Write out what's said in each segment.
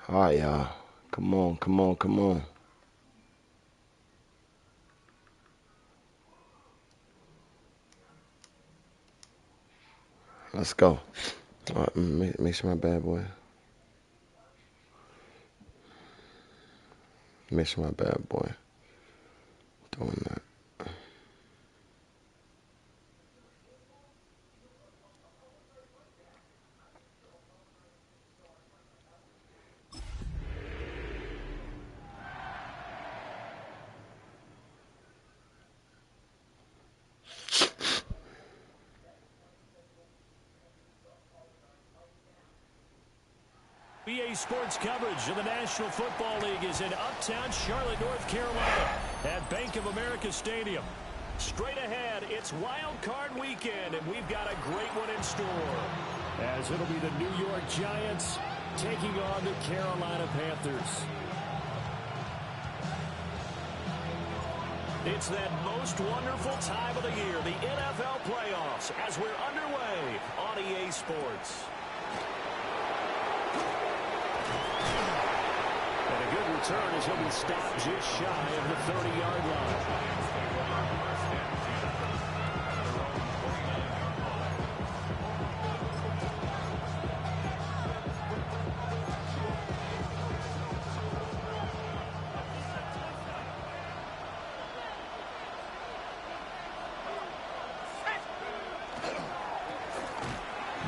All right, y'all. Come on, come on, come on. Let's go. All right, make sure my bad boy. Make sure my bad boy doing that. EA Sports coverage of the National Football League is in uptown Charlotte, North Carolina at Bank of America Stadium. Straight ahead, it's Wild Card Weekend, and we've got a great one in store, as it'll be the New York Giants taking on the Carolina Panthers. It's that most wonderful time of the year, the NFL playoffs, as we're underway on EA Sports. And a good return as he'll be stopped just shy of the 30-yard line.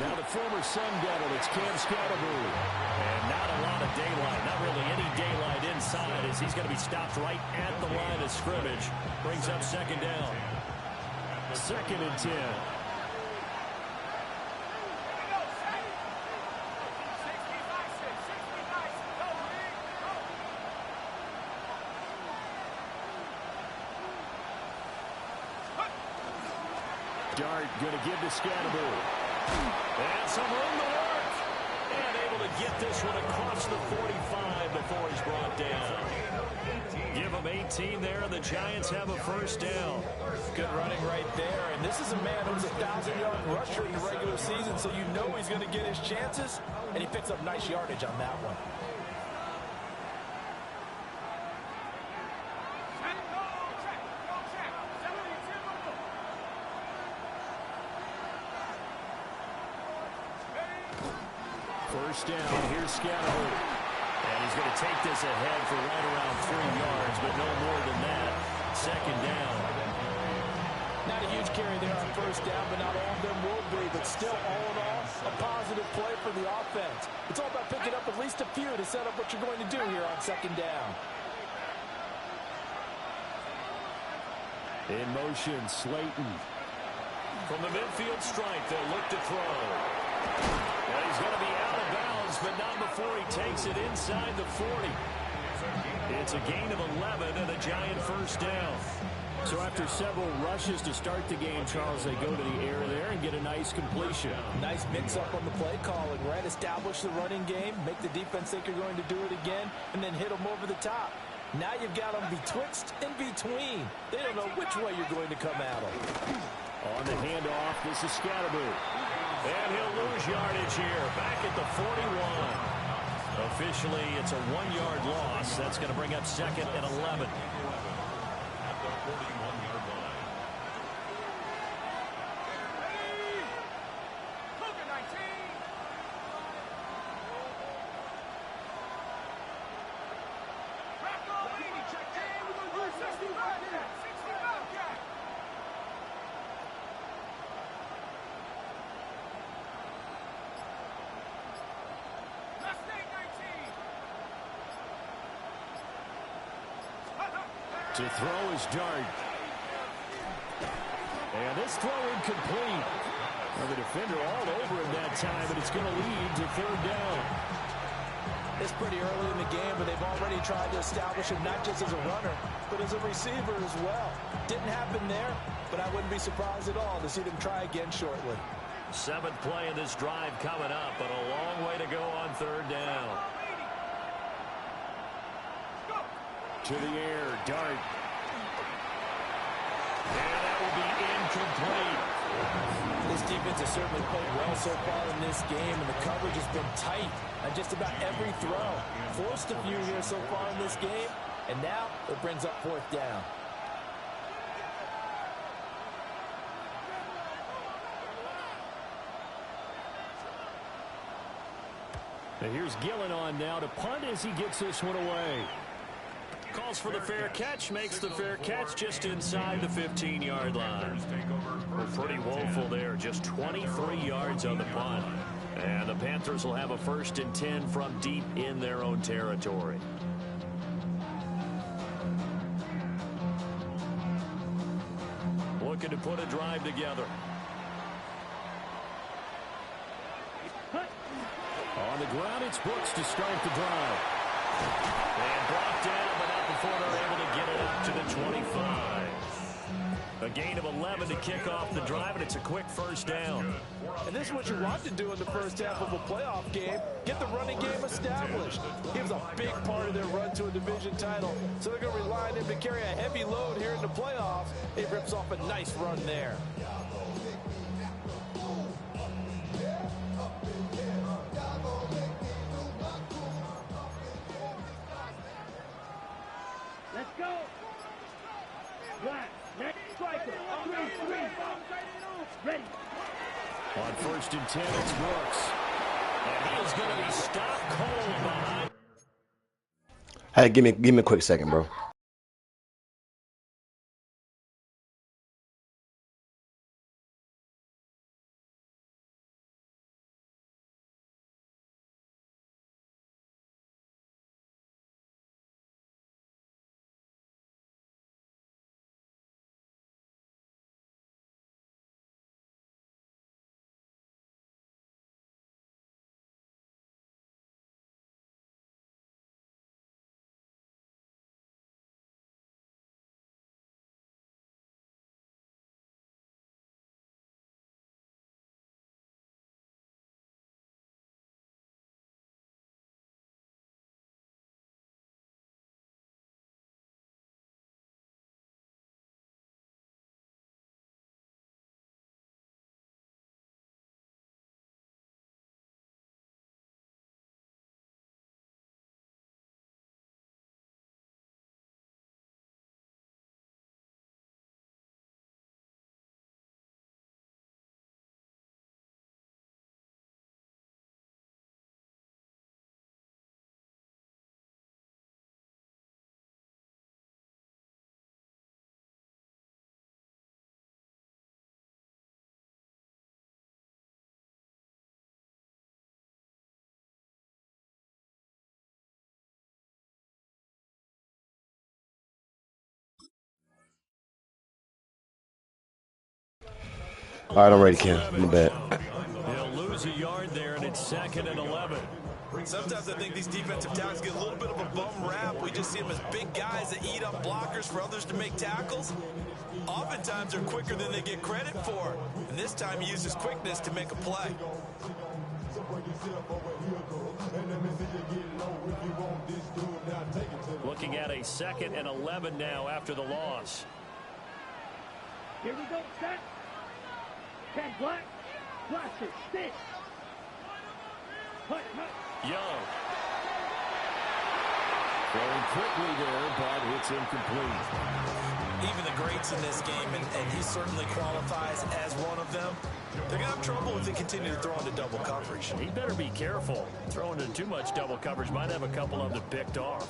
Now the former Sun Devil, it's Cam Scatterbury. And not a lot of daylight, not really any daylight inside, as he's going to be stopped right at the line of scrimmage. Brings up second down. 2nd and 10. Dart going to give to Scatterbury. And some room to work. And able to get this one across the 45 before he's brought down. Give him 18 there, and the Giants have a first down. Good running right there. And this is a man who's a 1,000-yard rusher in the regular season, so you know he's going to get his chances. And he picks up nice yardage on that one. First down, here's Scatterbury. And he's going to take this ahead for right around 3 yards, but no more than that. Second down. Not a huge carry there on first down, but not all of them will be. But still, all in all, a positive play for the offense. It's all about picking up at least a few to set up what you're going to do here on second down. In motion, Slayton. From the midfield stripe, they'll look to throw. And he's going to be out of bounds, but not before he takes it inside the 40. It's a gain of 11 and a Giant first down. So after several rushes to start the game, Charles, they go to the air there and get a nice completion. Nice mix-up on the play calling, right? Establish the running game, make the defense think you're going to do it again, and then hit them over the top. Now you've got them betwixt and between. They don't know which way you're going to come at them. On the handoff, this is Scatterbury. And he'll lose yardage here, back at the 41. Officially, it's a 1-yard loss. That's going to bring up 2nd and 11. To throw is Dart. And this throw incomplete. Well, the defender all over him that time, but it's going to lead to 3rd down. It's pretty early in the game, but they've already tried to establish him not just as a runner, but as a receiver as well. Didn't happen there, but I wouldn't be surprised at all to see them try again shortly. 7th play of this drive coming up, but a long way to go on 3rd down. To the air, Dart. And that will be incomplete. They This defense has certainly played well so far in this game, and the coverage has been tight on just about every throw. Forced a few here so far in this game, and now it brings up fourth down. And here's Gillen on now to punt as he gets this one away. Calls for the fair catch, makes the fair catch just inside the 15-yard line. Well, pretty woeful there, just 23 yards on the punt. And the Panthers will have a 1st and 10 from deep in their own territory. Looking to put a drive together. On the ground, it's Brooks to start the drive. And brought down, but not before they're able to get it up to the 25. A gain of 11 to kick off the drive, and it's a quick first down. And this is what you want to do in the first half of a playoff game. Get the running game established. He was a big part of their run to a division title, so they're going to rely on him to carry a heavy load here in the playoffs. He rips off a nice run there. Let's go. Black, next striker. 3-3. Ready. On 1st and 10, it's Brooks. And he is going to be stopped cold behind. Hey, give me a quick second, bro. All right, I'm ready, Ken. I'm in bed. They'll lose a yard there, and it's 2nd and 11. Sometimes I think these defensive tackles get a little bit of a bum rap. We just see them as big guys that eat up blockers for others to make tackles. Oftentimes they're quicker than they get credit for. And this time he uses quickness to make a play. Looking at a 2nd and 11 now after the loss. Here we go, set. 10 black. Blast it, stick. Hut, hut. Young. Throwing quickly there, but it's incomplete. Even the greats in this game, and he certainly qualifies as one of them, they're going to have trouble if they continue to throw into double coverage. He better be careful. Throwing into too much double coverage might have a couple of them picked off.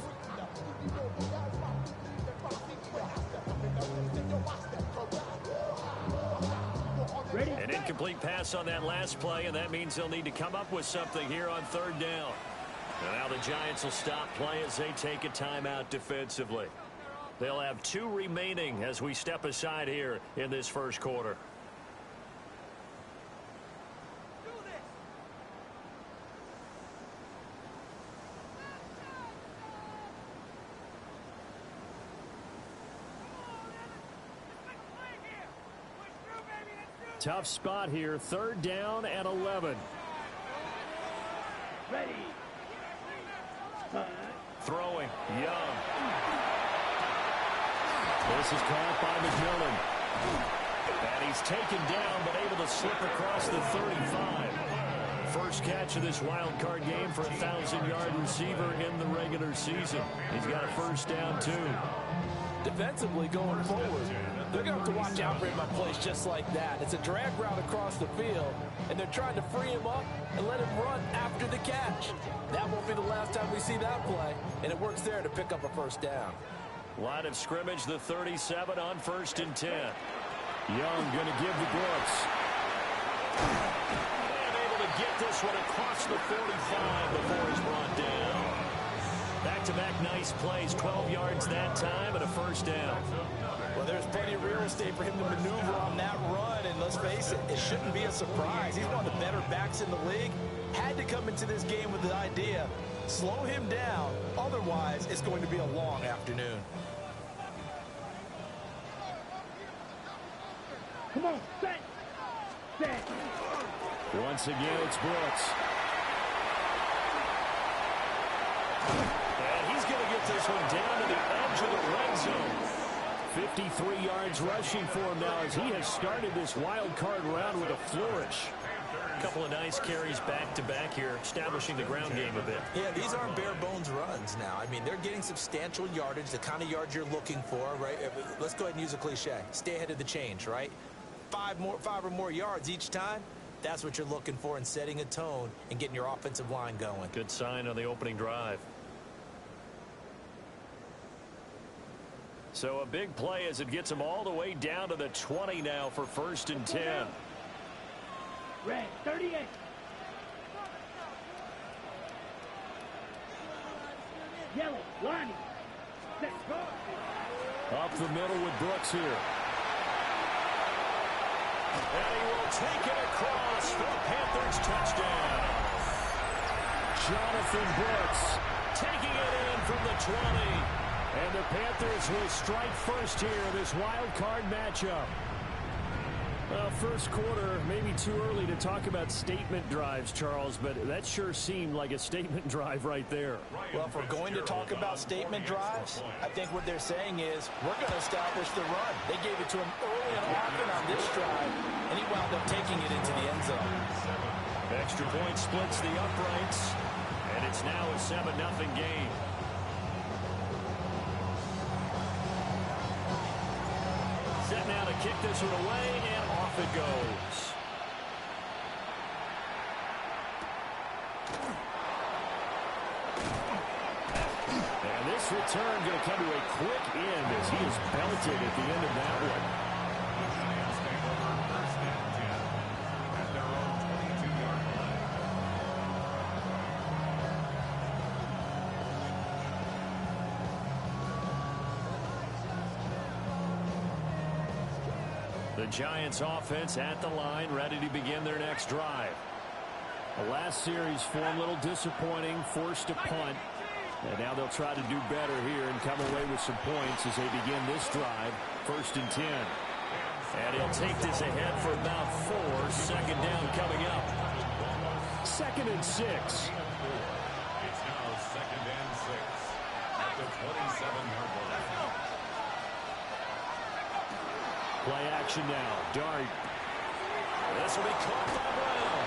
Ready. An incomplete pass on that last play, and that means they'll need to come up with something here on 3rd down. And now the Giants will stop play as they take a timeout defensively. They'll have 2 remaining as we step aside here in this first quarter. Tough spot here, 3rd down and 11. Ready. Throwing, Young. This is caught by McMillan. And he's taken down, but able to slip across the 35. First catch of this wild card game for a 1,000-yard receiver in the regular season. He's got a first down, too. Defensively going forward, they're going to have to watch out for him on plays just like that. It's a drag route across the field, and they're trying to free him up and let him run after the catch. That won't be the last time we see that play, and it works there to pick up a first down. Line of scrimmage, the 37 on 1st and 10. Young going to give the blitz. And able to get this one across the 45 before he's brought down. Back-to-back nice plays, 12 yards that time and a first down. Well, there's plenty of real estate for him to maneuver on that run, and let's face it, it shouldn't be a surprise. He's one of the better backs in the league. Had to come into this game with the idea, slow him down, otherwise it's going to be a long afternoon. Come on, set. Set. Once again, it's Brooks. And he's going to get this one down to the edge of the red zone. 53 yards rushing for him now as he has started this wild card round with a flourish. A couple of nice carries back-to-back here, establishing the ground game a bit. Yeah, these aren't bare-bones runs now. I mean, they're getting substantial yardage, the kind of yards you're looking for, right? Let's go ahead and use a cliche. Stay ahead of the change, right? Five or more yards each time. That's what you're looking for in setting a tone and getting your offensive line going. Good sign on the opening drive. So a big play as it gets them all the way down to the 20 now for 1st and 10. Red, 38. Yellow, Lonnie. Set, go. Up the middle with Brooks here. And he will take it across for a Panthers touchdown. Jonathan Brooks taking it in from the 20. And the Panthers will strike first here in this wild card matchup. Well, first quarter, maybe too early to talk about statement drives, Charles, but that sure seemed like a statement drive right there. Well, if we're going to talk about statement drives, I think what they're saying is we're going to establish the run. They gave it to him early and often on this drive, and he wound up taking it into the end zone. Extra point splits the uprights, and it's now a 7-0 game. Set now to kick this one away, and off it goes. And this return going to come to a quick end as he is belted at the end of that one. The Giants offense at the line, ready to begin their next drive. The last series form a little disappointing, forced a punt. And now they'll try to do better here and come away with some points as they begin this drive, 1st and 10. And he'll take this ahead for about 4. Second down coming up. 2nd and 6. It's now 2nd and 6 at the 27-yard line. Play action now. Dart. This will be caught by Brown.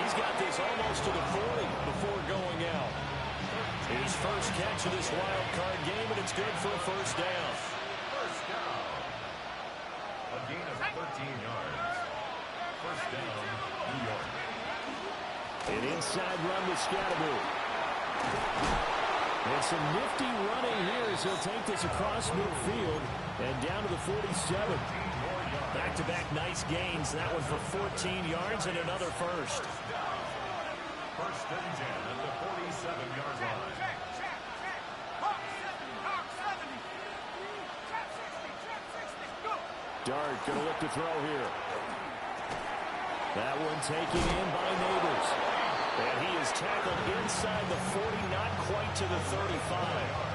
He's got this almost to the 40 before going out. His first catch of this wild card game, and it's good for a first down. First down. A gain of 13 yards. First down, New York. An inside run with Scatterby. And some nifty running here as he'll take this across midfield and down to the 47. Back-to-back nice gains. That one for 14 yards and another first. First and 10 at the 47-yard line. Dart going to look to throw here. That one taken in by Neighbors. And he is tackled inside the 40, not quite to the 35.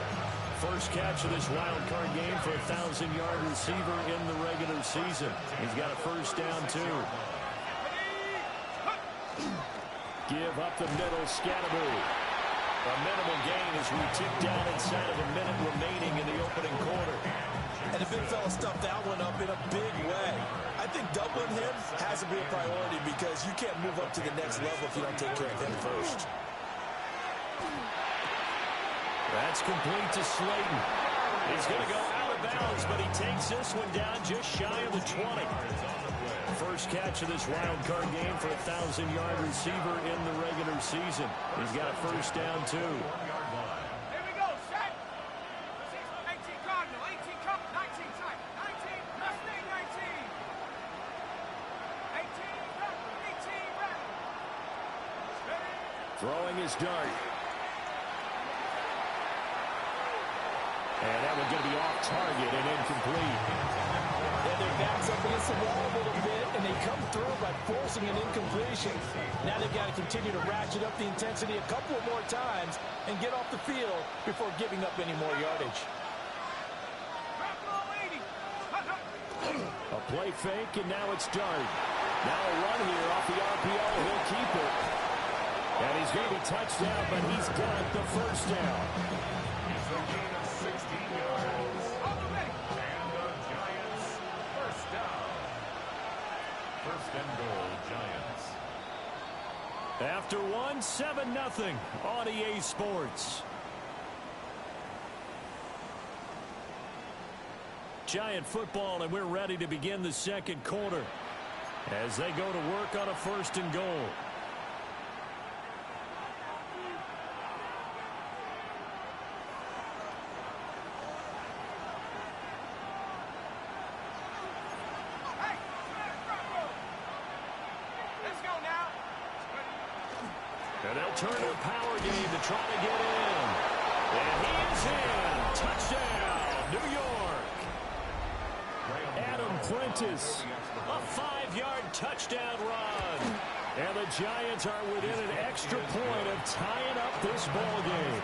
First catch of this wild card game for a 1,000-yard receiver in the regular season. He's got a first down, too. Give up the middle, Scatterby. A minimal gain as we tick down inside of a minute remaining in the opening quarter. And the big fella stuffed that one up in a big way. I think doubling him has to be a priority because you can't move up to the next level if you don't take care of him first. That's complete to Slayton. He's going to go out of bounds, but he takes this one down just shy of the 20. First catch of this wild card game for a 1,000-yard receiver in the regular season. He's got a first down, too. Here we go, set. 18 Cardinal, 18 Cup, 19 side, 19, Mustang 19. 18 Cup, 18 Red. Throwing his dart. And that one's going to be off target and incomplete. And their backs up against the wall a little bit, and they come through by forcing an incompletion. Now they've got to continue to ratchet up the intensity a couple of more times and get off the field before giving up any more yardage. A play fake, and now it's dart. Now a run here off the RPO. He'll keep it. And he's going to be touched down, but he's got the first down. It's a gain of 16 yards. And the Giants first down. First and goal, Giants. After one, 7-0 on EA Sports. Giant football, and we're ready to begin the second quarter as they go to work on a first and goal. And they'll turn to a power game to try to get in. And he is in. Touchdown, New York. Adam Prentice, a 5-yard touchdown run. And the Giants are within an extra point of tying up this ball game.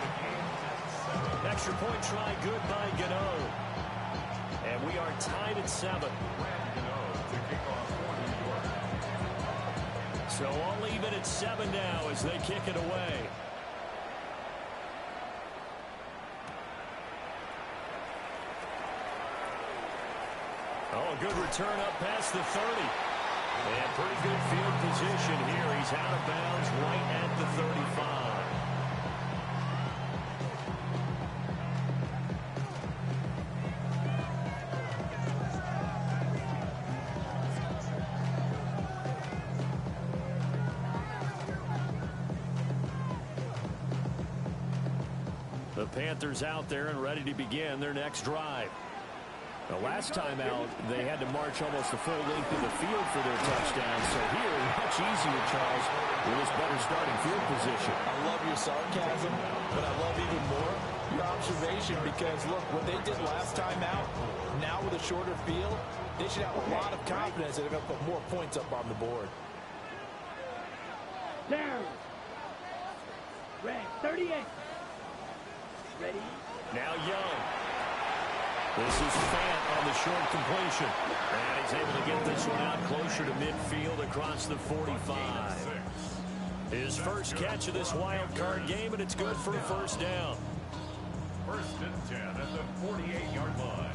Extra point try good by Gano. And we are tied at 7. So all even at 7 now as they kick it away. Oh, a good return up past the 30. And pretty good field position here. He's out of bounds right at the 35. The Panthers out there and ready to begin their next drive. The last time out, they had to march almost the full length of the field for their touchdown. So here, much easier, Charles, with this better starting field position. I love your sarcasm, but I love even more your observation because, look, what they did last time out, now with a shorter field, they should have a lot of confidence that they're going to put more points up on the board. Down. Red, 38. Ready? Now Young. This is Fant on the short completion. And he's able to get this one out closer to midfield across the 45. His first catch of this wild card game, and it's good for a first down. First and 10 at the 48-yard line.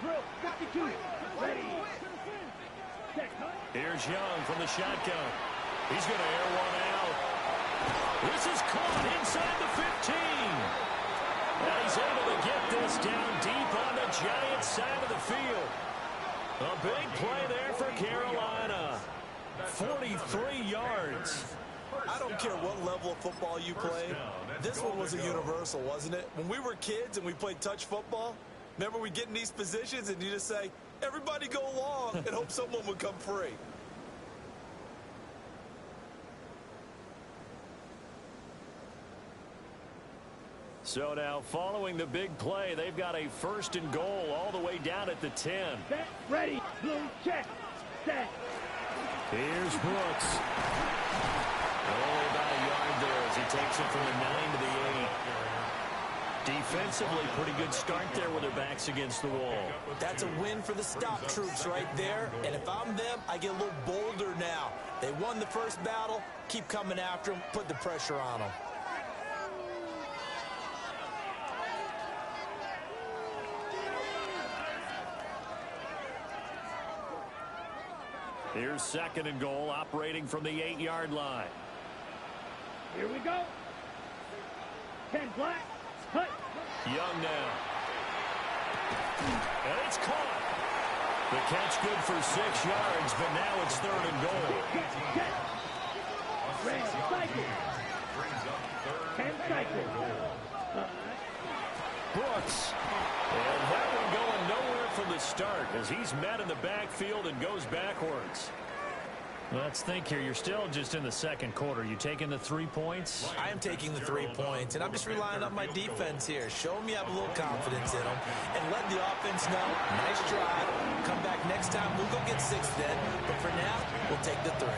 Drill, 52. Ready. Here's Young from the shotgun. He's going to air one out. This is caught inside the 15. And he's able to get this down deep on the Giants side of the field. A big play there for Carolina. 43 yards. I don't care what level of football you play. This one was a universal, wasn't it? When we were kids and we played touch football, remember we get in these positions and you just say, everybody go along and hope someone would come free. So now following the big play, they've got a first and goal all the way down at the 10. Set, ready, blue, check, set. Here's Brooks. Only about a yard there as he takes it from the 9 to the 8. Defensively, pretty good start there with their backs against the wall. That's a win for the stop troops right there. And if I'm them, I get a little bolder now. They won the first battle. Keep coming after them. Put the pressure on them. Here's 2nd and goal, operating from the 8-yard line. Here we go. 10 black. Cut. Young now. And it's caught. The catch good for 6 yards, but now it's 3rd and goal. Get. Red cycle. 10 cycle. Brooks. And that one going nowhere from the start as he's met in the backfield and goes backwards. Let's think here. You're still just in the 2nd quarter. You taking the 3 points? I am taking the 3 points, and I'm just relying on my defense here. Show me you have a little confidence in them, and let the offense know. Nice drive. Come back next time. We'll go get 6 then, but for now, we'll take the 3.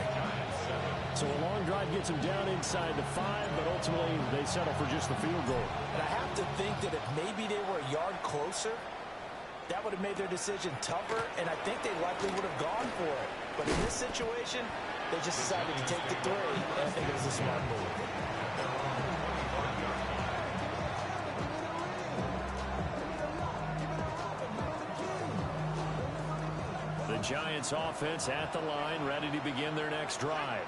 So a long drive gets them down inside the 5, but ultimately they settle for just the field goal. And I have to think that if maybe they were a yard closer, that would have made their decision tougher, and I think they likely would have gone for it. But in this situation, they just decided to take the 3, and I think it was a smart move. The Giants offense at the line, ready to begin their next drive.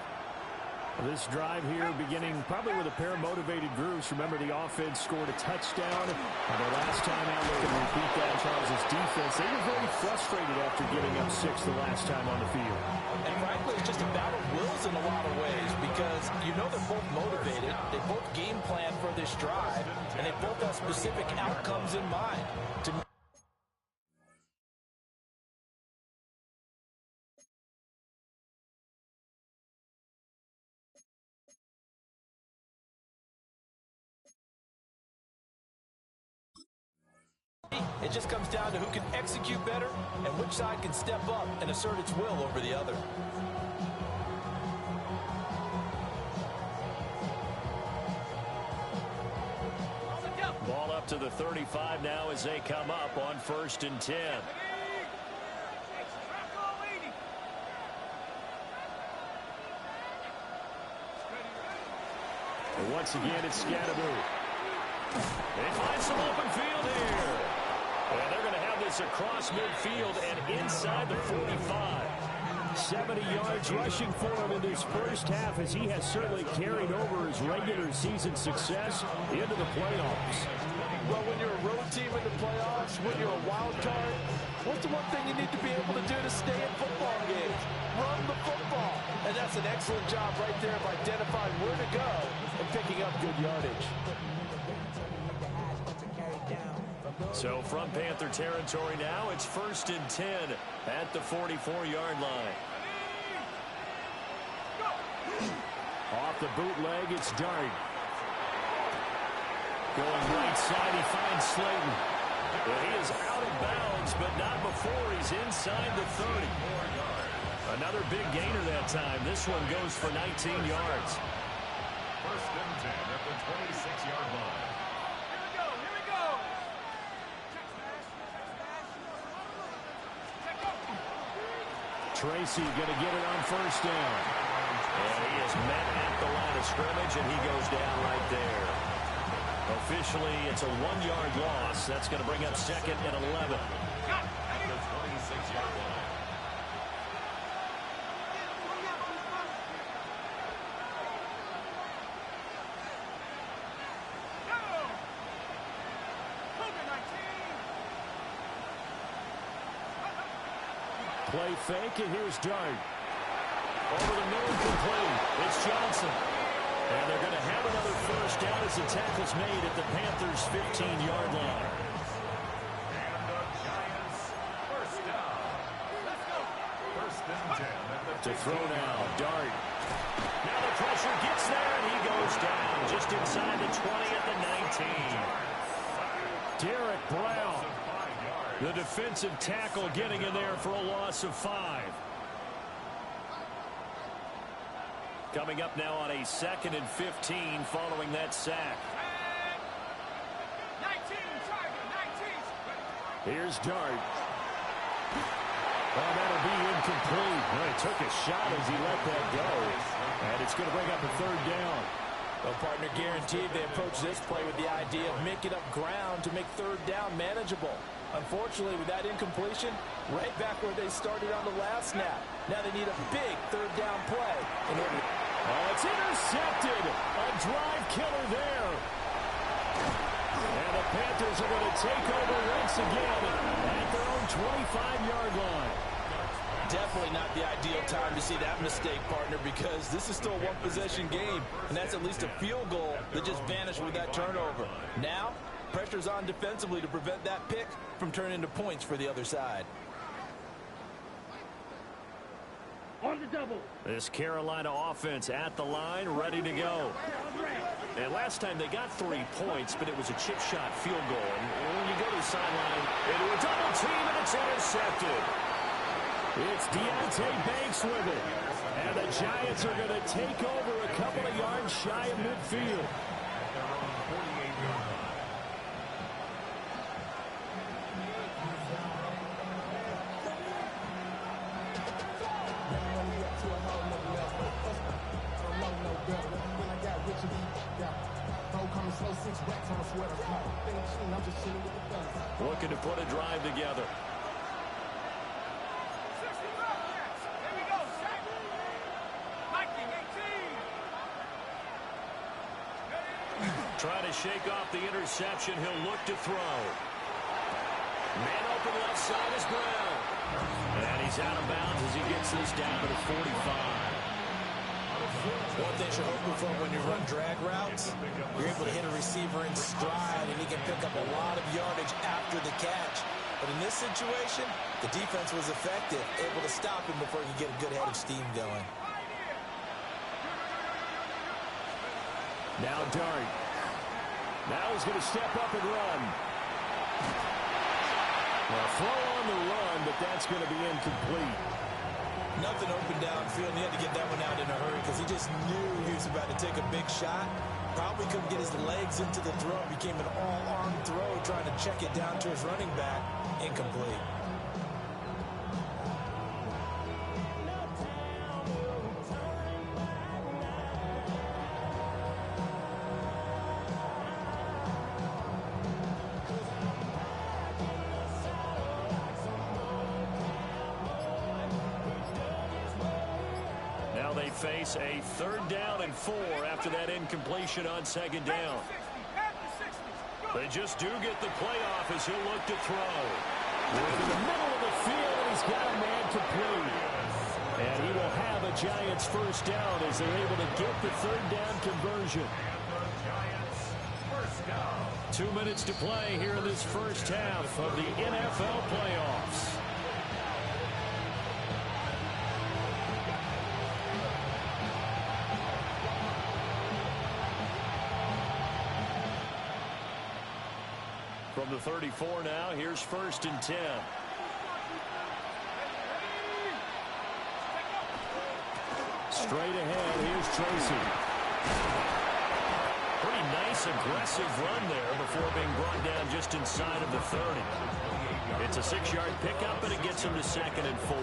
This drive here beginning probably with a pair of motivated groups. Remember, the offense scored a touchdown. And the last time out, they can repeat that. Charles' defense, they were very frustrated after giving up 6 the last time on the field. And frankly, it's just a battle of wills in a lot of ways because you know they're both motivated. They both game plan for this drive, and they both have specific outcomes in mind. It just comes down to who can execute better and which side can step up and assert its will over the other. Ball up to the 35 now as they come up on 1st and 10. And once again, it's Scatteroo. They find some open field here. And they're going to have this across midfield and inside the 45. 70 yards rushing for him in this first half as he has certainly carried over his regular season success into the playoffs. Well, when you're a road team in the playoffs, when you're a wild card, what's the one thing you need to be able to do to stay in football games? Run the football. And that's an excellent job right there of identifying where to go and picking up good yardage. So from Panther territory now, it's 1st and 10 at the 44-yard line. Off the bootleg, it's Dart. Going right side, he finds Slayton. And he is out of bounds, but not before he's inside the 30. Another big gainer that time. This one goes for 19 yards. 1st and 10 at the 26-yard line. Tracy going to get it on 1st down. And he is met at the line of scrimmage, and he goes down right there. Officially, it's a 1-yard loss. That's going to bring up 2nd and 11. The 26-yard line. Play fake, and here's Dart. Over the middle, complete. It's Johnson. And they're going to have another 1st down as the tackle's made at the Panthers' 15-yard line. And the Giants, 1st down. Let's go. 1st and 10 at the To throw now, Dart. Now the pressure gets there, and he goes down just inside the 20 at the 19. Derek Brown, the defensive tackle, getting in there for a loss of 5. Coming up now on a 2nd and 15 following that sack. Here's Dart. Oh, that'll be incomplete. Well, he took a shot as he let that go. And it's going to bring up a third down. Well, partner, guaranteed they approach this play with the idea of making up ground to make third down manageable. Unfortunately, with that incompletion, right back where they started on the last snap. Now they need a big third down play in order. Oh, it's intercepted. A drive killer there. And the Panthers are going to take over once again at their own 25-yard line. Definitely not the ideal time to see that mistake, partner, because this is still a one-possession game, and that's at least a field goal that just vanished with that turnover. Now, pressure's on defensively to prevent that pick from turning into points for the other side. On the double. This Carolina offense at the line, ready to go. And last time they got 3 points, but it was a chip shot field goal. And when you go to the sideline, into a double team, and it's intercepted. It's Deontay Banks with it. And the Giants are going to take over a couple of yards shy of midfield. Looking to put a drive together. Trying to shake off the interception. He'll look to throw. Man open left side is Brown. And he's out of bounds as he gets this down to the 45. One thing you're hoping for when you run drag routes, you're able to hit a receiver in stride, and he can pick up a lot of yardage after the catch. But in this situation, the defense was effective, able to stop him before he could get a good head of steam going. Now Dart. Now he's going to step up and run. Well, throw on the run, but that's going to be incomplete. Nothing open downfield, and he had to get that one out in a hurry because he just knew he was about to take a big shot. Probably couldn't get his legs into the throw. It became an all-arm throw, trying to check it down to his running back. Incomplete. They face a 3rd down and 4 after that incompletion on 2nd down. They just do get the playoff as he'll look to throw. Right in the middle of the field, and he's got a man complete. And he will have a Giants 1st down as they're able to get the 3rd down conversion. 2 minutes to play here in this first half of the NFL playoffs. From the 34 now, here's 1st and 10. Straight ahead, here's Tracy. Pretty nice, aggressive run there before being brought down just inside of the 30. It's a 6-yard pickup, and it gets him to 2nd and 4.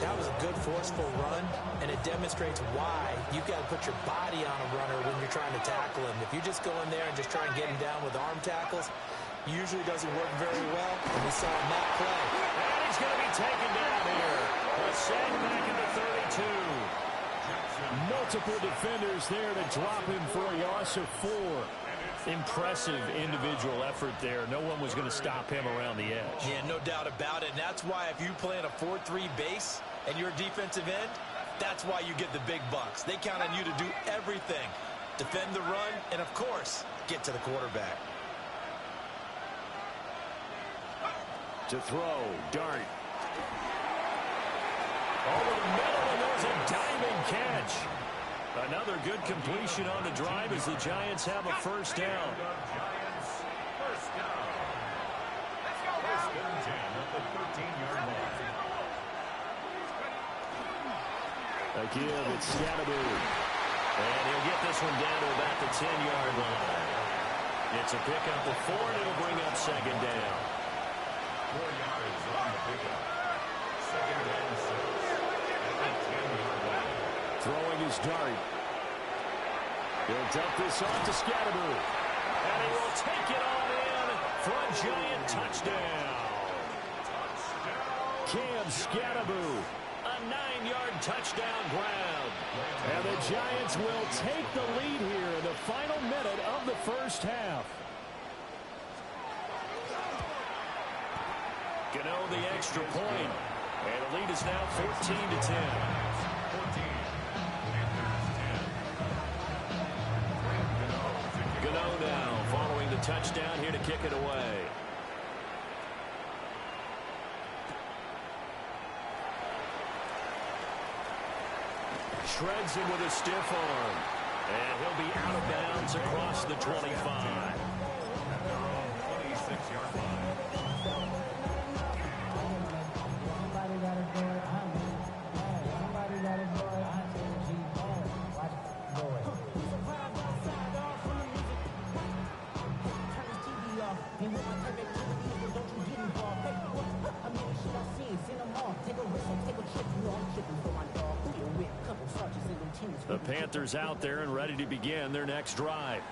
That was a good, forceful run, and it demonstrates why you've got to put your body on a runner when you're trying to tackle him. If you just go in there and just try and get him down with arm tackles, usually doesn't work very well, and we saw in that play. And he's going to be taken down here. A sack back into 32. Multiple defenders there to drop him for a loss of 4. Impressive individual effort there. No one was going to stop him around the edge. Yeah, no doubt about it. And that's why if you play in a 4-3 base and you're a defensive end, that's why you get the big bucks. They count on you to do everything. Defend the run and, of course, get to the quarterback. To throw, Dart. Over the middle, and there's a diving catch. Another good completion on the drive as the Giants have a 1st down. Again, it's Scatterby. And he'll get this one down to about the 10-yard line. It's a pickup of 4, and it'll bring up 2nd down. 4 yards on the pickup. 2nd and 6. At the 10-yard line. Throwing his dart. He'll dump this off to Scatterby. And he will take it on in for a giant touchdown. Cam Scatterby, a 9-yard touchdown grab. And the Giants will take the lead here in the final minute of the first half. Gano the extra point. And the lead is now 14-10. 14. Gano now following the touchdown here to kick it away. Shreds him with a stiff arm. And he'll be out of bounds across the 25. At their own 26-yard line. The Panthers out there and ready to begin their next drive.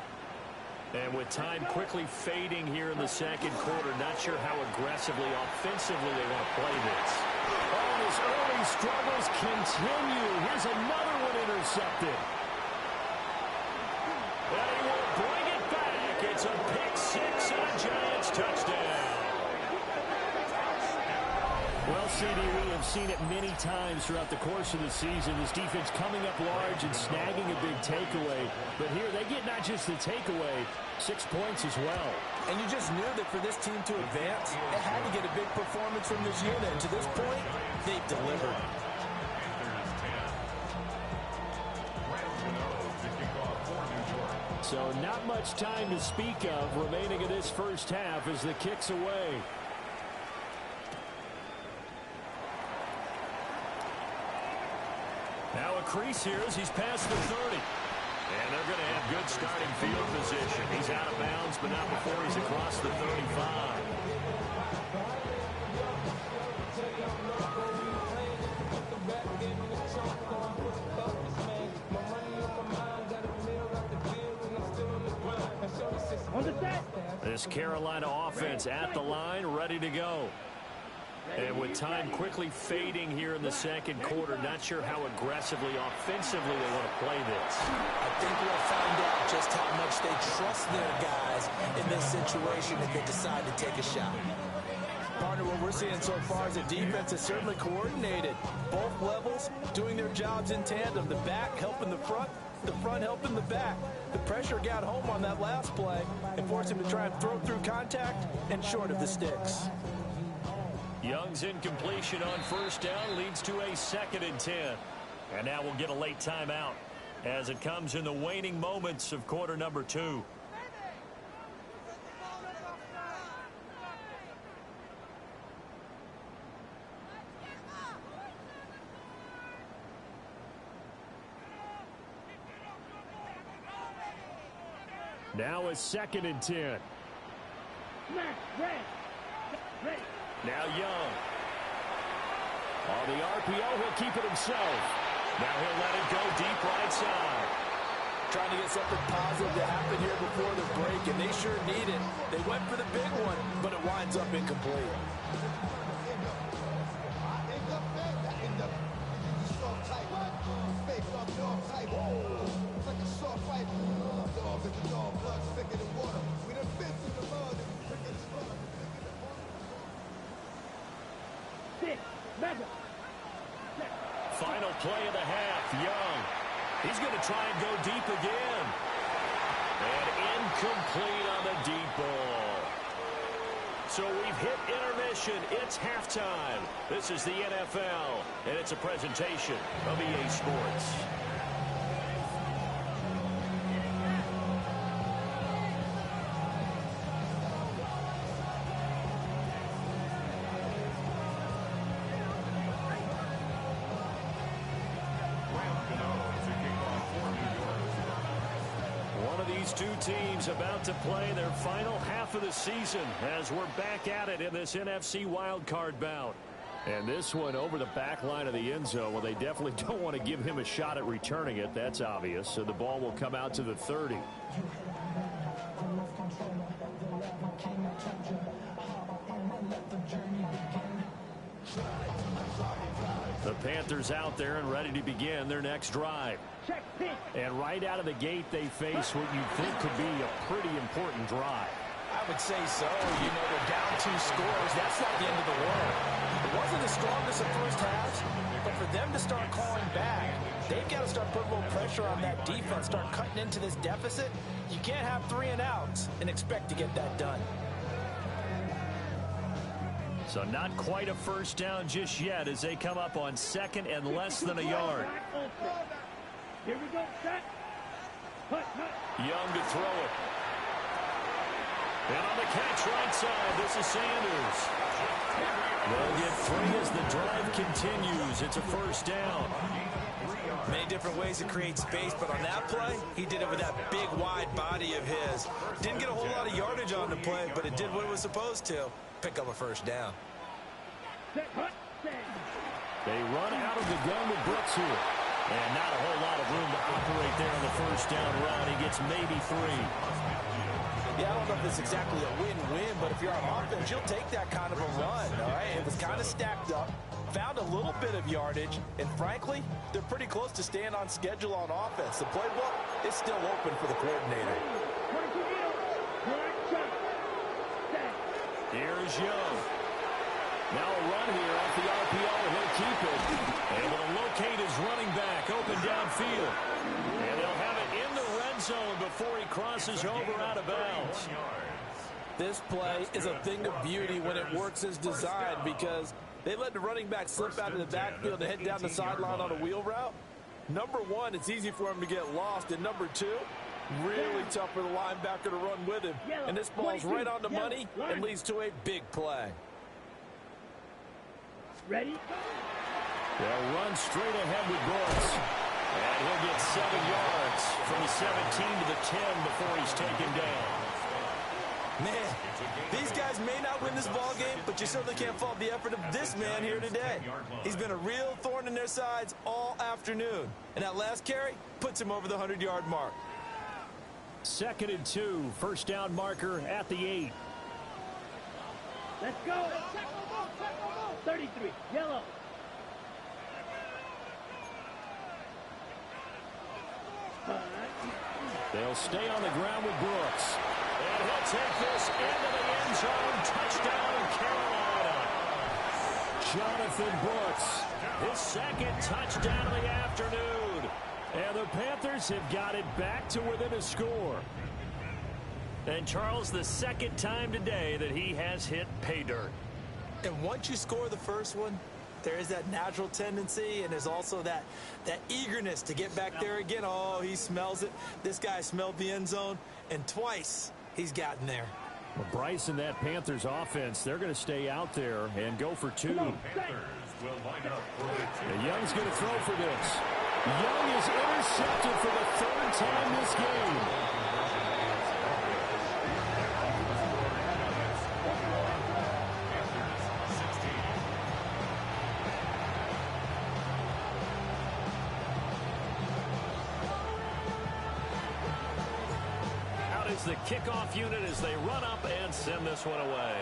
And with time quickly fading here in the second quarter, not sure how aggressively, offensively they want to play this. Oh, his early struggles continue. Here's another one intercepted. And he will bring it back. It's a pick six and a Giants touchdown. Well, CD, we have seen it many times throughout the course of the season. This defense coming up large and snagging a big takeaway. But here they get not just the takeaway, 6 points as well. And you just knew that for this team to advance, it had to get a big performance from this unit. And to this point, they've delivered. So not much time to speak of remaining in this first half as the kick's away. Now a crease here as he's past the 30. And they're going to have good starting field position. He's out of bounds, but not before he's across the 35. This Carolina offense at the line, ready to go. And with time quickly fading here in the second quarter, not sure how aggressively, offensively they want to play this. I think we'll find out just how much they trust their guys in this situation if they decide to take a shot. Partner, what we're seeing so far is the defense is certainly coordinated. Both levels doing their jobs in tandem. The back helping the front helping the back. The pressure got home on that last play and forced him to try and throw through contact and short of the sticks. Young's incompletion on first down leads to a 2nd and 10. And now we'll get a late timeout as it comes in the waning moments of quarter number 2. Now a 2nd and 10. Now Young. On the RPO, he'll keep it himself. Now he'll let it go deep right side. Trying to get something positive to happen here before the break, and they sure need it. They went for the big one, but it winds up incomplete. Final play of the half, Young. He's going to try and go deep again. And incomplete on the deep ball. So we've hit intermission. It's halftime. This is the NFL, and it's a presentation of EA Sports. these two teams about to play their final half of the season as we're back at it in this NFC wildcard bout. And this one over the back line of the end zone. Well, they definitely don't want to give him a shot at returning it. That's obvious. So the ball will come out to the 30. The Panthers out there and ready to begin their next drive. And right out of the gate, they face what you think could be a pretty important drive. I would say so. You know, they're down 2 scores. That's not the end of the world. It wasn't the strongest of first halves, but for them to start calling back, they've got to start putting a little pressure on that defense, start cutting into this deficit. You can't have 3 and outs and expect to get that done. So not quite a first down just yet as they come up on 2nd and less than a yard. Here we go, set. Young to throw it. And on the catch right side, this is Sanders. They'll get 3 as the drive continues. It's a first down. Many different ways to create space, but on that play, he did it with that big, wide body of his. Didn't get a whole lot of yardage on the play, but it did what it was supposed to. Pick up a first down. They run out of the gun with Brooks here. And not a whole lot of room to operate there on the first down run. He gets maybe 3. Yeah, I don't know if it's exactly a win-win, but if you're on offense, you'll take that kind of a run, all right? It was kind of stacked up, found a little bit of yardage, and frankly, they're pretty close to staying on schedule on offense. The playbook is still open for the coordinator. Here's Young. Now a run here off the RPO, and he'll keep it. Able to locate his running back open downfield. And they'll have it in the red zone before he crosses over out of bounds. This play is a thing of beauty when it works as designed because they let the running back slip out of the backfield and head down the sideline on a wheel route. Number 1, it's easy for him to get lost. And number 2, really tough for the linebacker to run with him. And this ball's right on the money and leads to a big play. Ready? They'll run straight ahead with Brooks. And he'll get 7 yards from the 17 to the 10 before he's taken down. Man, these guys may not win this ball game, but you certainly can't fault the effort of this man here today. He's been a real thorn in their sides all afternoon. And that last carry puts him over the 100-yard mark. 2nd and 2, first down marker at the 8. Let's go. 33, yellow. They'll stay on the ground with Brooks. And he'll take this into the end zone. Touchdown, Carolina. Jonathan Brooks, his 2nd touchdown of the afternoon. And the Panthers have got it back to within a score. And Charles, the 2nd time today that he has hit pay dirt. And once you score the first one, there is that natural tendency, and there's also that eagerness to get back there again. Oh, he smells it. This guy smelled the end zone, and twice he's gotten there. Well, Bryce and that Panthers offense, they're going to stay out there and go for 2. And Young's going to throw for this. Young is intercepted for the 3rd time this game. The kickoff unit as they run up and send this one away.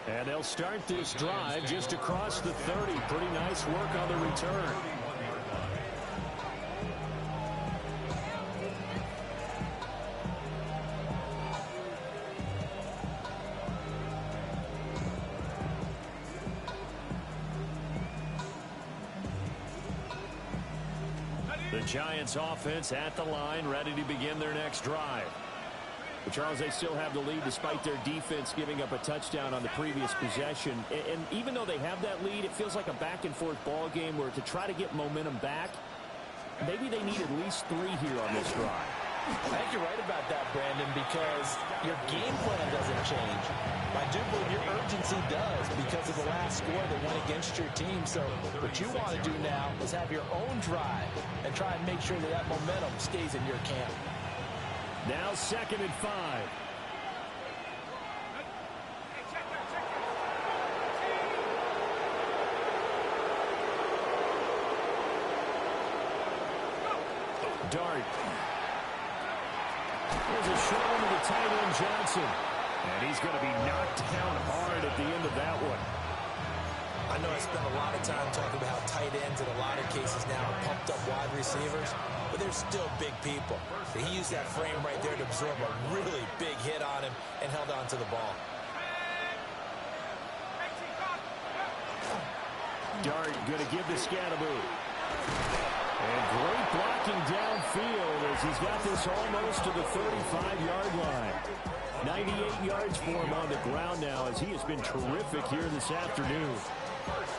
And they'll start this drive just across the 30. Pretty nice work on the return. The Giants offense at the line, ready to begin their next drive. But Charles, they still have the lead despite their defense giving up a touchdown on the previous possession. And even though they have that lead, it feels like a back-and-forth ball game where to try to get momentum back, maybe they need at least 3 here on this drive. I think you're right about that, Brandon, because your game plan doesn't change. I do believe your urgency does because of the last score that went against your team. So what you want to do now is have your own drive and try and make sure that that momentum stays in your camp. Now 2nd and 5. Dart. There's a short one to the tight end, Johnson. And he's going to be knocked down hard at the end of that one. I know I spent a lot of time talking about how tight ends in a lot of cases now are pumped up wide receivers, but they're still big people. He used that frame right there to absorb a really big hit on him and held on to the ball. Dart going to give to Scatteroo. And great blocking downfield as he's got this almost to the 35-yard line. 98 yards for him on the ground now as he has been terrific here this afternoon. First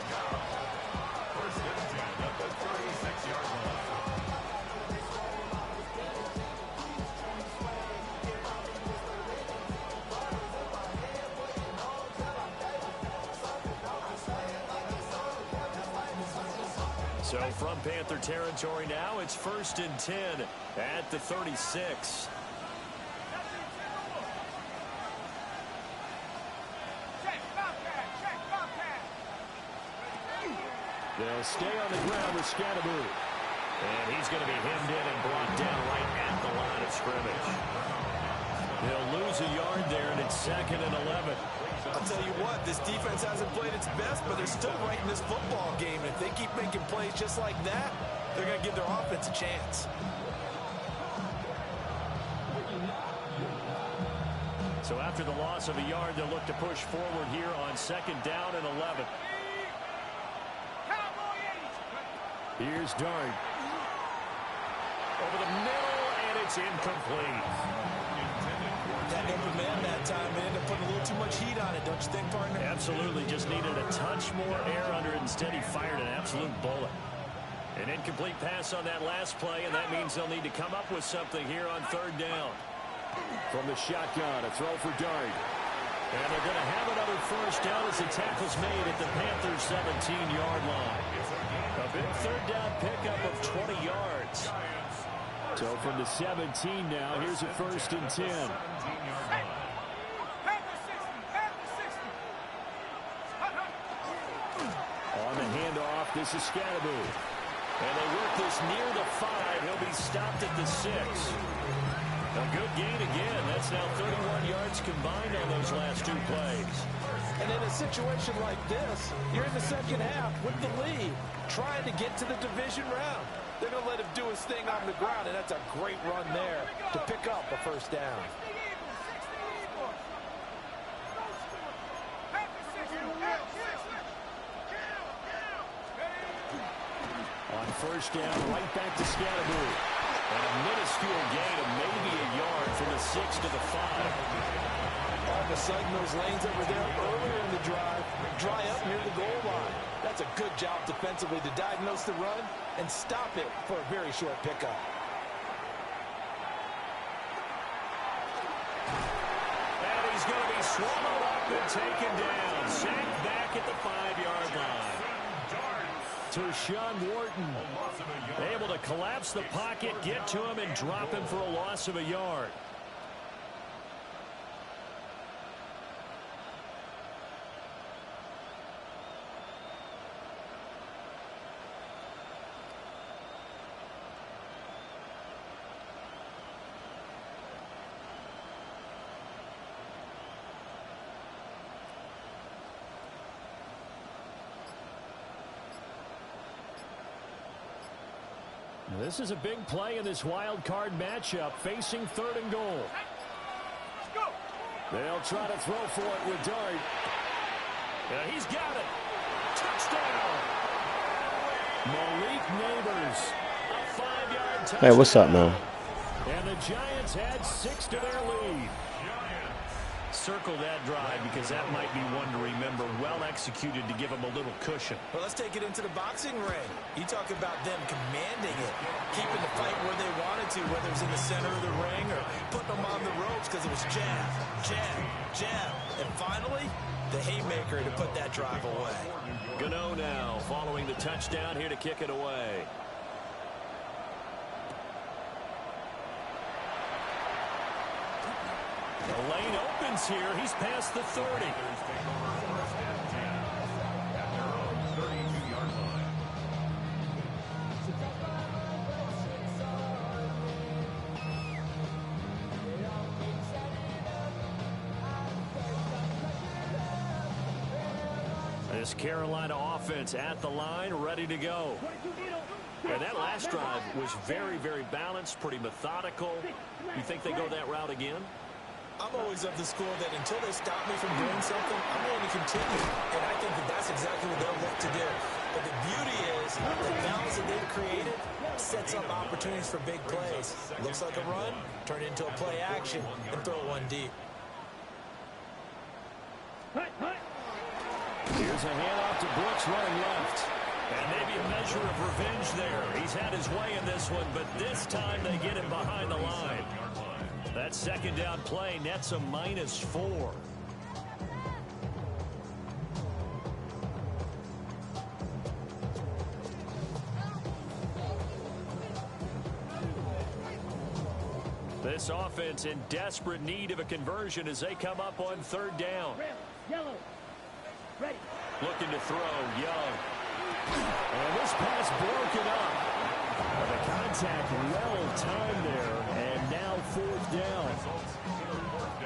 and 10 at the 36-yard line. So from Panther territory now, it's 1st and 10 at the 36. They'll stay on the ground with Scatteroo. And he's going to be hemmed in and brought down right at the line of scrimmage. They'll lose a yard there, and it's 2nd and 11. I'll tell you what, this defense hasn't played its best, but they're still right in this football game. And if they keep making plays just like that, they're going to give their offense a chance. So after the loss of a yard, they'll look to push forward here on 2nd down and 11. Here's Dart. Over the middle, and it's incomplete. That number man that time, man, ended up putting a little too much heat on it, don't you think, partner? Absolutely, just needed a touch more air under it. Instead, he fired an absolute bullet. An incomplete pass on that last play, and that means they'll need to come up with something here on 3rd down. From the shotgun, a throw for Dart. And they're going to have another 1st down as the tackle's made at the Panthers' 17-yard line. A big 3rd down pickup of 20 yards. So from the 17 now, here's a 1st and 10. On the handoff, this is Scatteroo. And they work this near the 5. He'll be stopped at the 6. A good gain again. That's now 31 yards combined on those last 2 plays. And in a situation like this, you're in the 2nd half with the lead, trying to get to the division round. They're going to let him do his thing on the ground, and that's a great run there to pick up a 1st down. On 1st down, right back to Scatteroo. And a minuscule gain of maybe a yard from the 6 to the 5. All of a sudden, those lanes that were there earlier in the drive dry up near the goal line. That's a good job defensively to diagnose the run and stop it for a very short pickup. And he's going to be swallowed up and taken down. Sacked back at the 5-yard line. Tershawn Wharton able to collapse the pocket, get to him, and drop him for a loss of a yard. This is a big play in this wild card matchup, facing 3rd and goal. They'll try to throw for it with Dart. He's got it. Touchdown. Malik Neighbors, a 5-yard touchdown. Hey, what's up, man? And the Giants add 6 to their lead. Circle that drive because that might be one to remember. Well executed to give them a little cushion. Well, let's take it into the boxing ring. You talk about them commanding it, keeping the fight where they wanted to, whether it's in the center of the ring or putting them on the ropes because it was jab, jab, jam. And finally, the haymaker to put that drive away. Gano now following the touchdown here to kick it away. The lane opens here. He's past the 30. This Carolina offense at the line, ready to go. And that last drive was very, very balanced, pretty methodical. You think they go that route again? I'm always of the school that until they stop me from doing something, I'm going to continue. And I think that that's exactly what they'll look to do. But the beauty is the balance that they've created sets up opportunities for big plays. Looks like a run, turn it into a play action, and throw one deep. Here's a handoff to Brooks running left. And maybe a measure of revenge there. He's had his way in this one, but this time they get him behind the line. That second down play nets a -4. This offense in desperate need of a conversion as they come up on third down. Yellow. Ready. Looking to throw, Young. And this pass broken up. The contact well timed there, and now fourth down.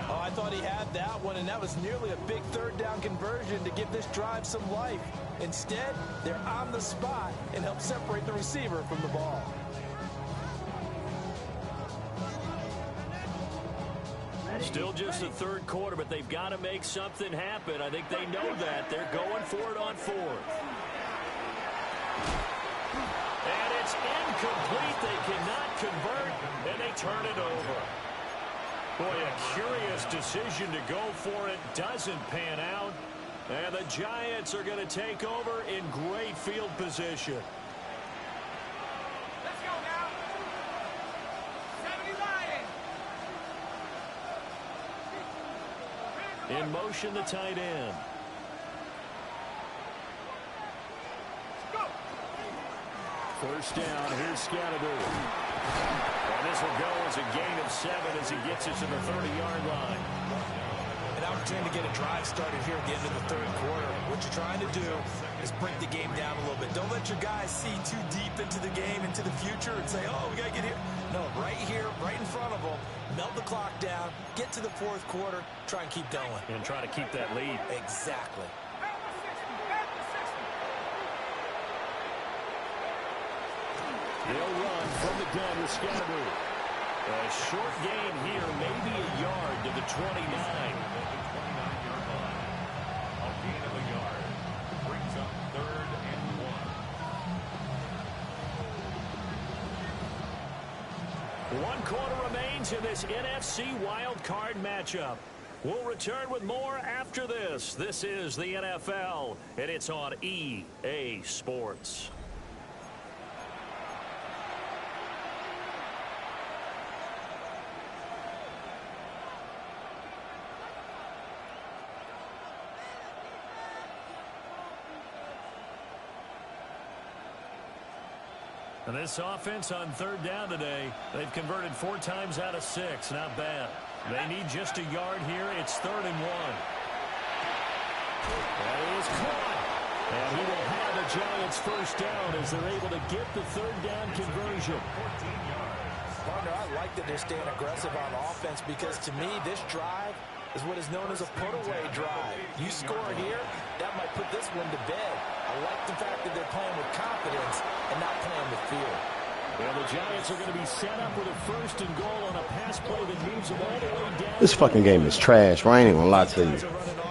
Oh, I thought he had that one, and that was nearly a big third down conversion to give this drive some life. Instead, they're on the spot and help separate the receiver from the ball. Still just the third quarter, but they've got to make something happen. I think they know that. They're going for it on fourth. And it's incomplete. They cannot convert, and they turn it over. Boy, a curious decision to go for it. Doesn't pan out. And the Giants are going to take over in great field position. Let's go now. 70 Lions. In motion, the tight end. Go. First down, here's Scatterby. And this will go as a gain of 7 as he gets it to the 30-yard line. An opportunity to get a drive started here at the end of the third quarter. What you're trying to do is break the game down a little bit. Don't let your guys see too deep into the game, into the future, and say, oh, we got to get here. No, right here, right in front of them, melt the clock down, get to the fourth quarter, try and keep going. And try to keep that lead. Exactly. They'll run from the gun with Scatterby. A short gain here, maybe a yard to the 29. A gain of a yard brings up 3rd and 1. 1 quarter remains in this NFC wildcard matchup. We'll return with more after this. This is the NFL, and it's on EA Sports. And this offense on third down today, they've converted 4 times out of 6. Not bad. They need just a yard here. It's 3rd and 1. That is caught. And he will have the Giants first down as they're able to get the third down conversion. Partner, I like that they're staying aggressive on offense because to me, this drive is what is known as a put-away drive. You score here, that might put this one to bed. I like the fact that they're playing with confidence and not playing with fear. Well, the Giants are going to be set up with a 1st and goal on a pass play that moves them all the way down. This fucking game is trash, bro. I ain't even gonna lie to you.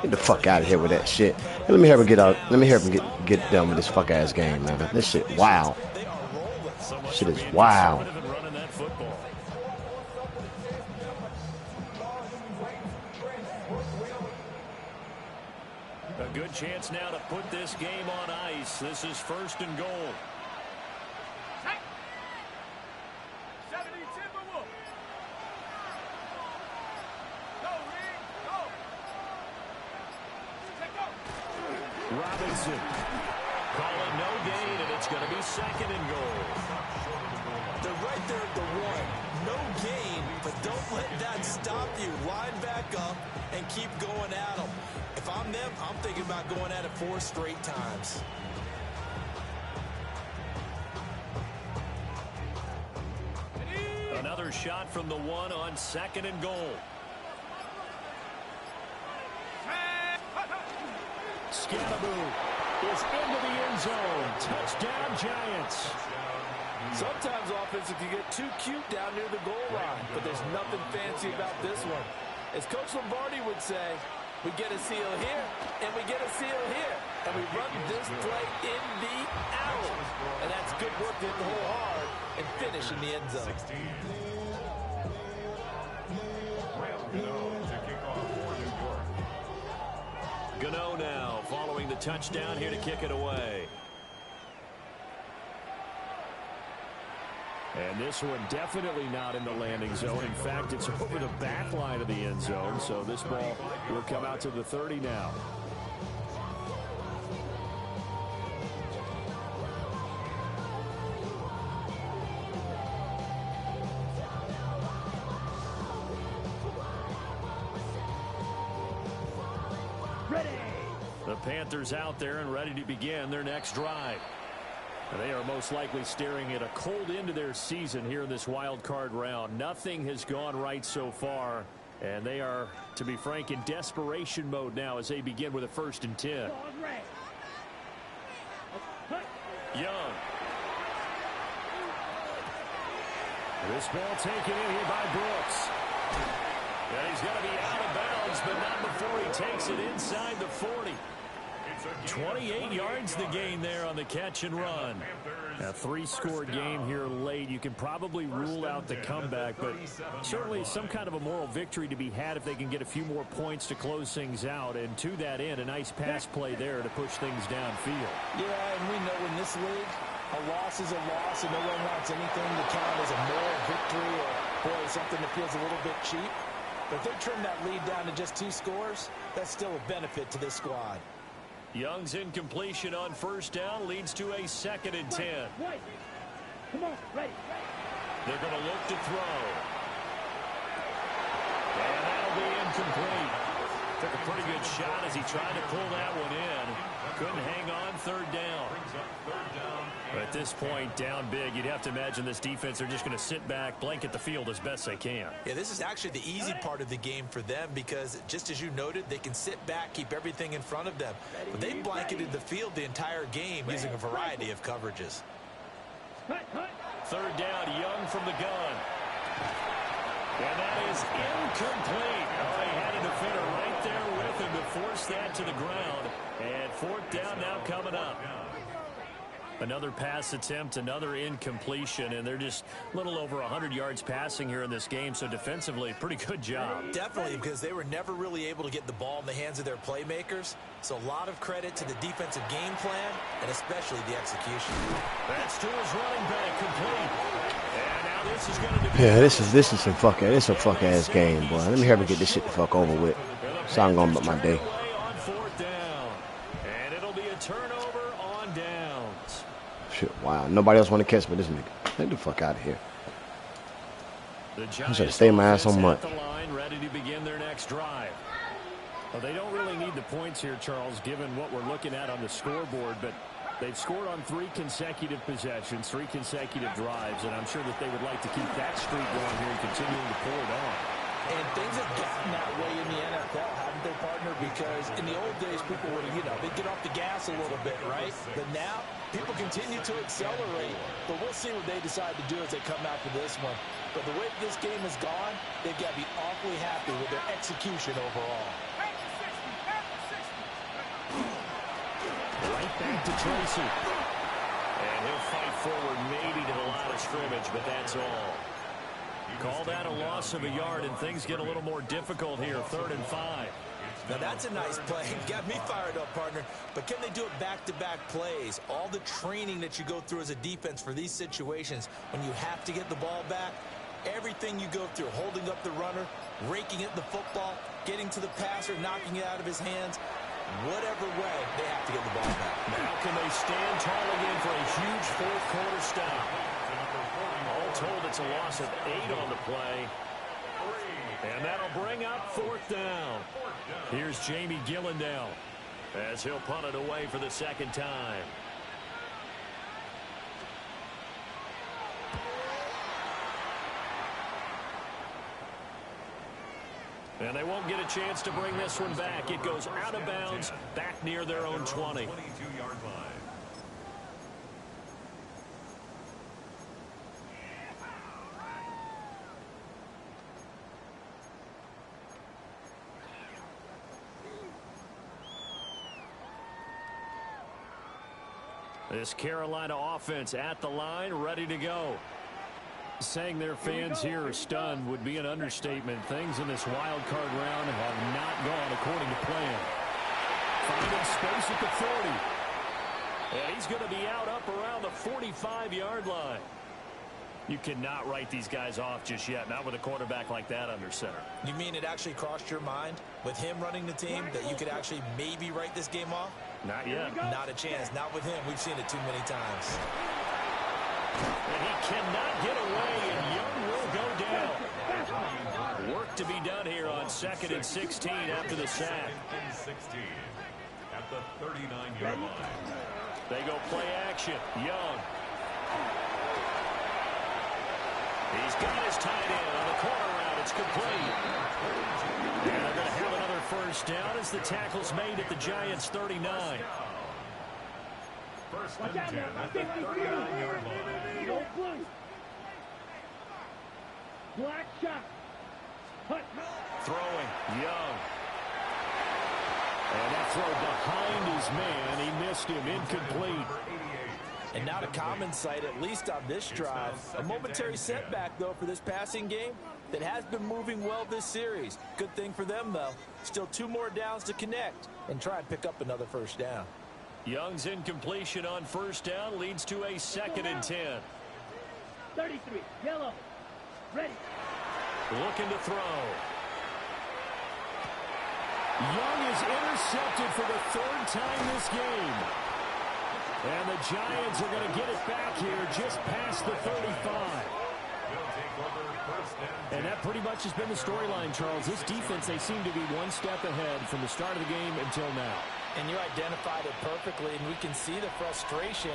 Get the fuck out of here with that shit. Hey, let me hear him get out. Let me hear him get done with this fuck ass game, man. This shit, wow. Shit is wow. A good chance now to put this game on ice. This is 1st and goal. 70 Timberwolves. Go, Reed. Go. Robinson. Call it no gain, and it's going to be second and goal. They're right there at the one. No gain, but don't let that stop you. Line back up and keep going at them. If I'm them, I'm thinking about going at it 4 straight times. Another shot from the one on second and goal. Scannaboo is into the end zone. Touchdown, Giants. Sometimes offenses can get too cute down near the goal line, but there's nothing fancy about this one. As Coach Lombardi would say, we get a seal here, and we get a seal here, and we run this play in the out. And that's good work to hit the hole hard and finish in the end zone. Gano now following the touchdown here to kick it away. And this one definitely not in the landing zone. In fact, it's over the back line of the end zone. So this ball will come out to the 30 now. The Panthers out there and ready to begin their next drive. They are most likely staring at a cold end to their season here in this wild card round. Nothing has gone right so far, and they are, to be frank, in desperation mode now as they begin with a 1st and 10. Young. This ball taken in here by Brooks. And he's going to be out of bounds, but not before he takes it inside the 40. 28 yards the gain there on the catch and run. A 3-score game here late. You can probably rule out the comeback, but certainly some kind of a moral victory to be had if they can get a few more points to close things out. And to that end, a nice pass play there to push things downfield. Yeah, and we know in this league, a loss is a loss, and no one wants anything to count as a moral victory or, boy, something that feels a little bit cheap. But if they trim that lead down to just 2 scores, that's still a benefit to this squad. Young's incompletion on 1st down leads to a 2nd and 10. Come on, ready. They're going to look to throw. And that'll be incomplete. Took a pretty good shot as he tried to pull that one in. Couldn't hang on 3rd down. But at this point, down big, you'd have to imagine this defense are just going to sit back, blanket the field as best they can. Yeah, this is actually the easy part of the game for them because, just as you noted, they can sit back, keep everything in front of them. But they blanketed the field the entire game using a variety of coverages. 3rd down, Young from the gun. And that is incomplete. Oh, he had a defender right there with him to force that to the ground. And 4th down now coming up. Another pass attempt, another incompletion, and they're just a little over 100 yards passing here in this game, so defensively, pretty good job. Definitely, because they were never really able to get the ball in the hands of their playmakers, so a lot of credit to the defensive game plan, and especially the execution. That's to his running back, complete. And now this is going to be... Yeah, this is some this a fuck ass game, boy. Let me hurry get this shit the fuck over with. So I'm going about my day. On 4th down, and it'll be a turnover on downs. Shit, wow. Nobody else want to catch but this nigga. Get the fuck out of here. I should stay my ass on mutt. The line, ready to begin their next drive. Well, they don't really need the points here, Charles, given what we're looking at on the scoreboard, but they've scored on 3 consecutive possessions, 3 consecutive drives, and I'm sure that they would like to keep that streak going here and continuing to pour it on. And things have gotten that way in the NFL, haven't they, partner? Because in the old days, people would, they'd get off the gas a little bit, right? But now, people continue to accelerate. But we'll see what they decide to do as they come out for this one. But the way this game has gone, they've got to be awfully happy with their execution overall. Right back to Tracy. And he'll fight forward maybe to the line of scrimmage, but that's all. Call that a loss of a yard, and things get a little more difficult here. 3rd and 5. Now, that's a nice play. Got me fired up, partner. But can they do it back-to-back plays? All the training that you go through as a defense for these situations, when you have to get the ball back, everything you go through, holding up the runner, raking at the football, getting to the passer, knocking it out of his hands, whatever way, they have to get the ball back. Now can they stand tall again for a huge fourth-quarter stop? All told, it's a loss of 8 on the play. And that'll bring up 4th down. Here's Jamie Gillendale as he'll punt it away for the second time. And they won't get a chance to bring this one back. It goes out of bounds, back near their own 20. 22-yard line. This Carolina offense at the line, ready to go. Saying their fans here are stunned would be an understatement. Things in this wild card round have not gone according to plan. Finding space at the 40. And he's going to be out up around the 45-yard line. You cannot write these guys off just yet, not with a quarterback like that under center. You mean it actually crossed your mind with him running the team that you could actually maybe write this game off? Not yet. Not a chance. Not with him. We've seen it too many times. And he cannot get away, and Young will go down. Work to be done here on 2nd and 16 after the sack. 16 at the 39-yard line. They go play action. Young. He's got his tight end on the corner route. It's complete. And they're going to have another first down as the tackle's made at the Giants' 39. First and 10 at the 39-yard line. Black shot. Hut. Throwing. Young. And that throw behind his man. He missed him. Incomplete. And not a common sight, at least on this drive. A momentary setback, though, for this passing game that has been moving well this series. Good thing for them, though. Still 2 more downs to connect and try and pick up another first down. Young's incompletion on first down leads to a 2nd and 10. 33. Yellow. Ready. Looking to throw. Young is intercepted for the 3rd time this game. And the Giants are going to get it back here just past the 35. And that pretty much has been the storyline, Charles. This defense, they seem to be one step ahead from the start of the game until now. And you identified it perfectly, and we can see the frustration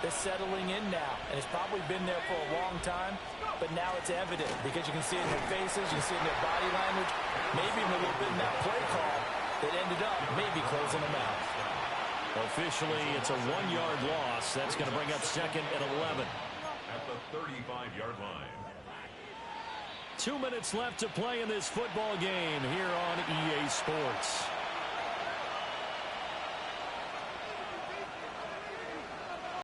that's settling in now. And it's probably been there for a long time, but now it's evident because you can see it in their faces, you can see it in their body language, maybe even a little bit in that play call that ended up maybe closing them out. Officially, it's a 1-yard loss. That's going to bring up 2nd and 11. At the 35-yard line. 2 minutes left to play in this football game here on EA Sports.